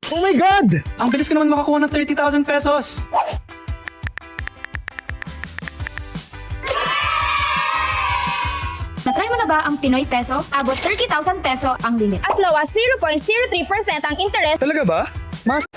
Oh my God! Ang bilis ko naman makakuha ng 30,000 pesos. Natry mo na ba ang Pinoy Peso? Abot 30,000 peso ang limit. As low as 0.03% ang interest. Talaga ba? Mas...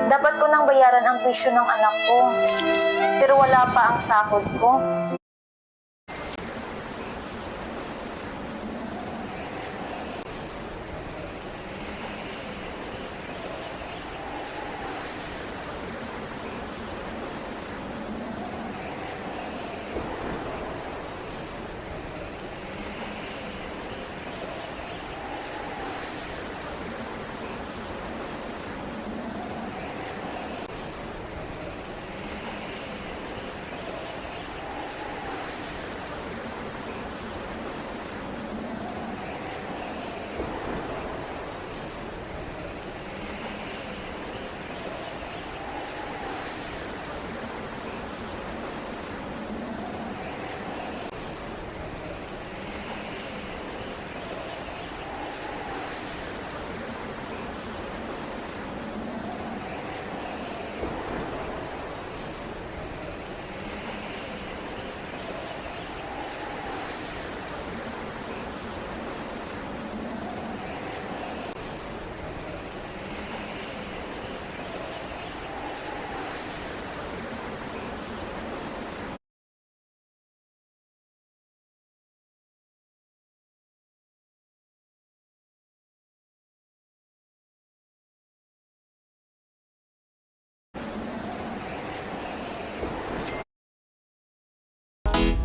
Dapat ko nang bayaran ang tuition ng anak ko. Pero wala pa ang sahod ko.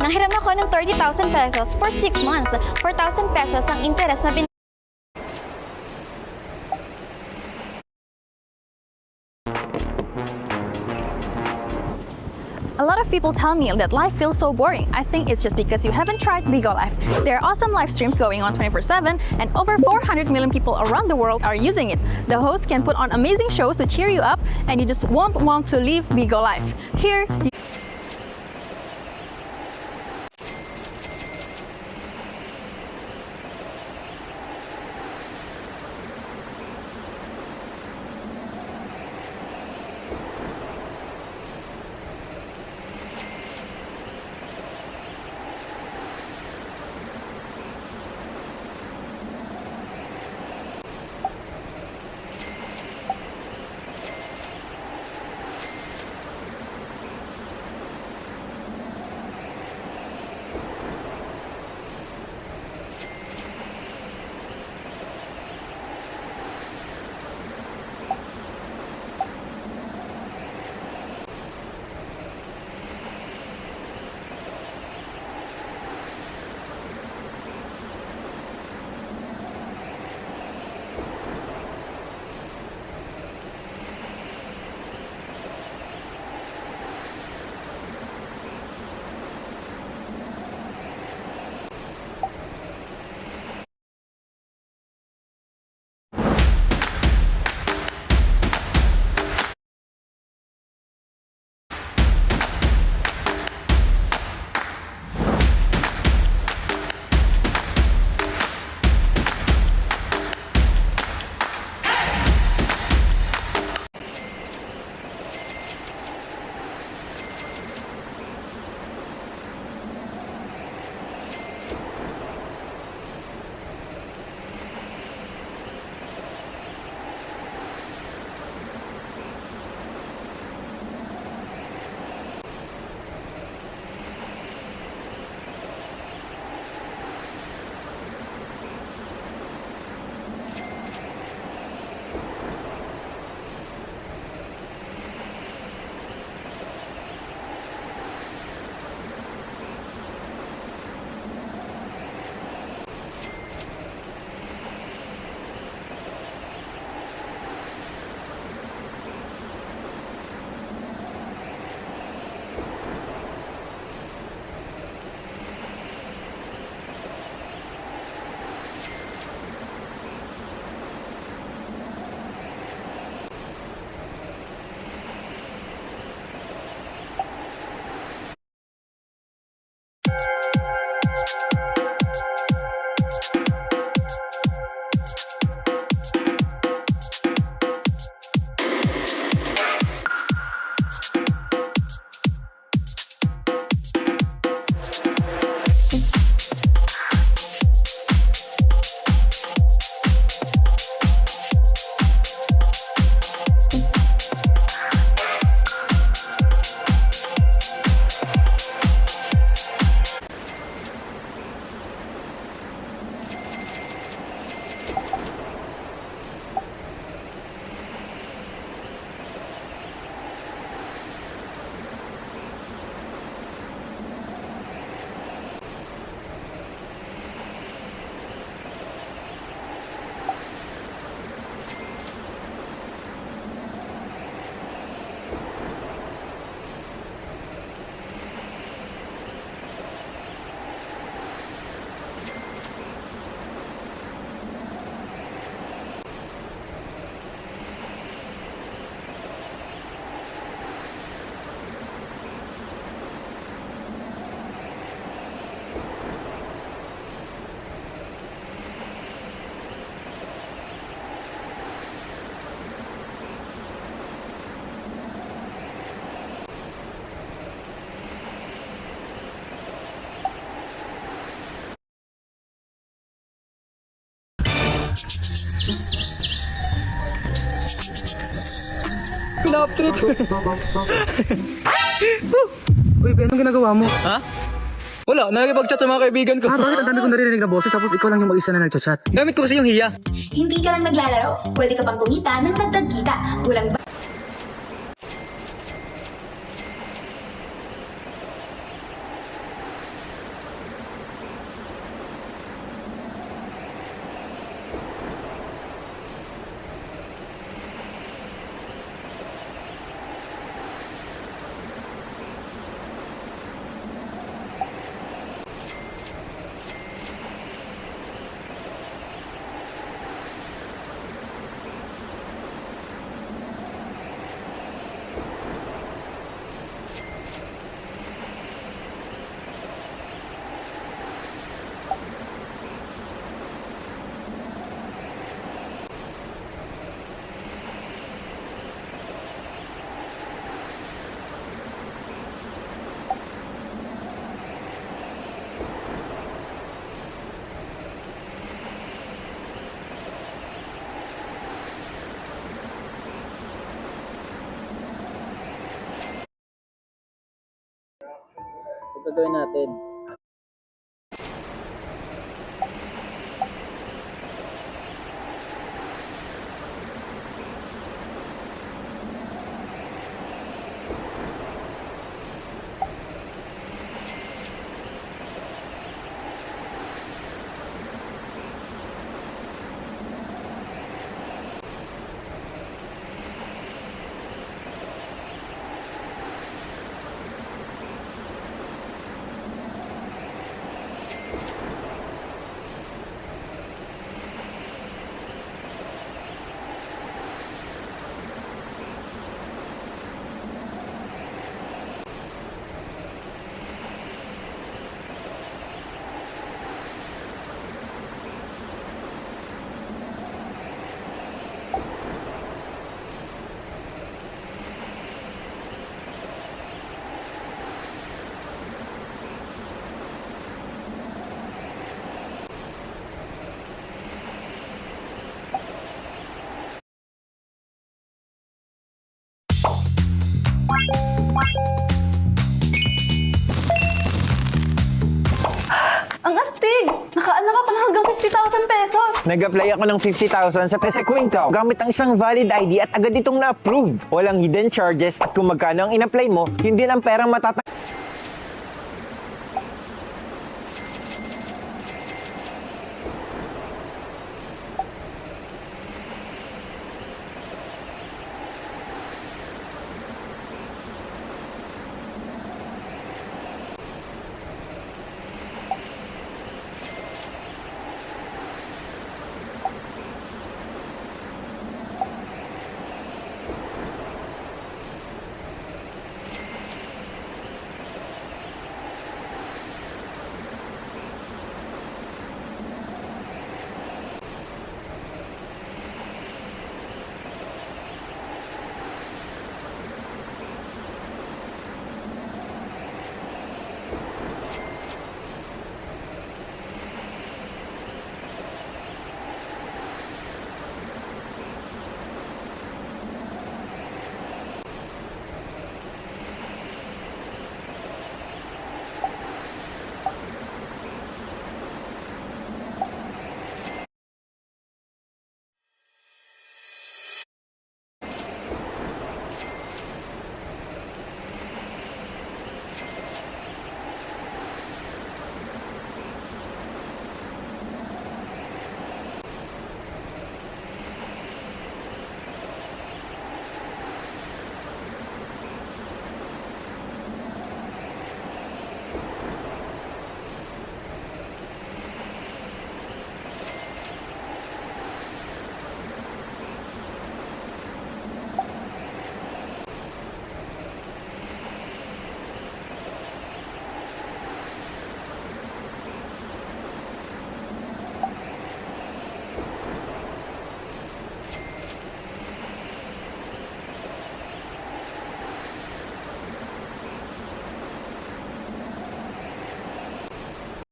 Nahiram ako ng 30,000 pesos for 6 months. 4,000 pesos ang interest na A lot of people tell me that life feels so boring. I think it's just because you haven't tried Bigo Live. There are awesome live streams going on 24/7 and over 400 million people around the world are using it. The hosts can put on amazing shows to cheer you up and you just won't want to leave Bigo Live. Here, Love trip. Uy, Ben, anong ginagawa mo? Ha? Wala, nakikipag-chat sa mga kaibigan ko. Bakit ang dami kong naririnig na boses tapos ikaw lang yung mag-isa na nag-chat? Gamit ko kasi yung hiya. Hindi ka lang naglalaro, pwede ka bang kumita ng dagdag kita. Walang Ito gawin natin. Ang astig! Naka-ano ka pa na hanggang 50,000 pesos! Nag-apply ako ng 50,000 sa Pesa Kwento gamit ang isang valid ID at agad itong na-approve. Walang hidden charges at kung magkano ang in-apply mo, yun din ang perang matatang...